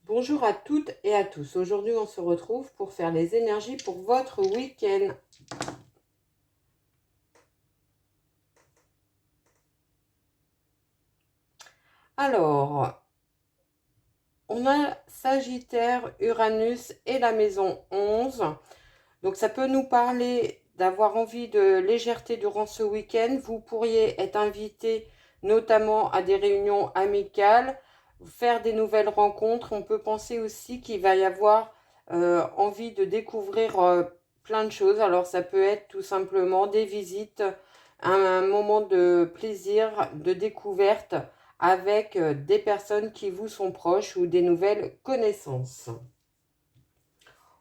Bonjour à toutes et à tous. Aujourd'hui, on se retrouve pour faire les énergies pour votre week-end. Alors, on a Sagittaire, Uranus et la maison 11. Donc, ça peut nous parler d'avoir envie de légèreté durant ce week-end. Vous pourriez être invité notamment à des réunions amicales, faire des nouvelles rencontres. On peut penser aussi qu'il va y avoir envie de découvrir plein de choses. Alors, ça peut être tout simplement des visites, un moment de plaisir, de découverte avec des personnes qui vous sont proches ou des nouvelles connaissances.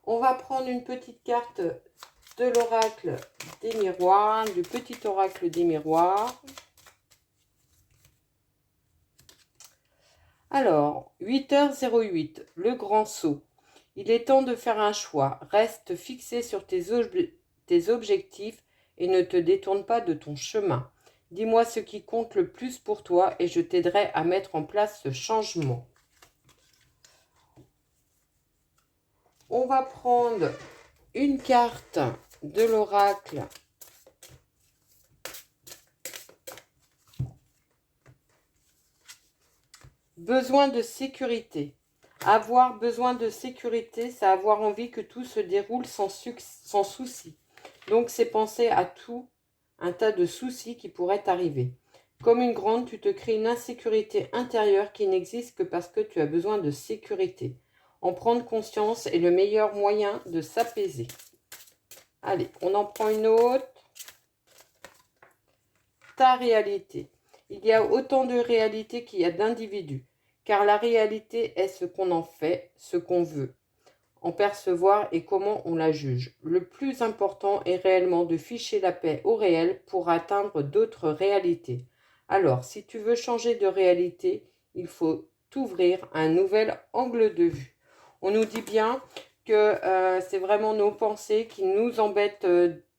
On va prendre une petite carte de l'oracle des miroirs, du petit oracle des miroirs. Alors, 8h08, le grand saut. Il est temps de faire un choix. Reste fixé sur tes objectifs et ne te détourne pas de ton chemin. Dis-moi ce qui compte le plus pour toi et je t'aiderai à mettre en place ce changement. On va prendre une carte de l'oracle besoin de sécurité. Avoir besoin de sécurité, c'est avoir envie que tout se déroule sans souci. Donc, c'est penser à tout, un tas de soucis qui pourraient arriver. Comme une grande, tu te crées une insécurité intérieure qui n'existe que parce que tu as besoin de sécurité. En prendre conscience est le meilleur moyen de s'apaiser. Allez, on en prend une autre. Ta réalité. Il y a autant de réalité qu'il y a d'individus, car la réalité est ce qu'on en fait, ce qu'on veut en percevoir et comment on la juge. Le plus important est réellement de ficher la paix au réel pour atteindre d'autres réalités. Alors, si tu veux changer de réalité, il faut t'ouvrir à un nouvel angle de vue. On nous dit bien que c'est vraiment nos pensées qui nous embêtent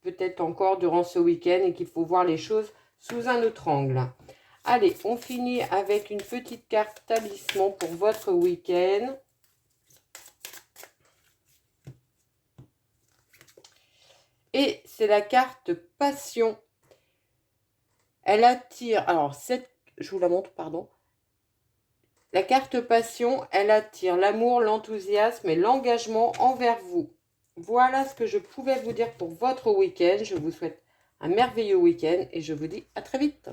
peut-être encore durant ce week-end et qu'il faut voir les choses sous un autre angle. Allez, on finit avec une petite carte talisman pour votre week-end. Et c'est la carte passion. Elle attire, alors je vous la montre, pardon. La carte passion, elle attire l'amour, l'enthousiasme et l'engagement envers vous. Voilà ce que je pouvais vous dire pour votre week-end. Je vous souhaite un merveilleux week-end et je vous dis à très vite.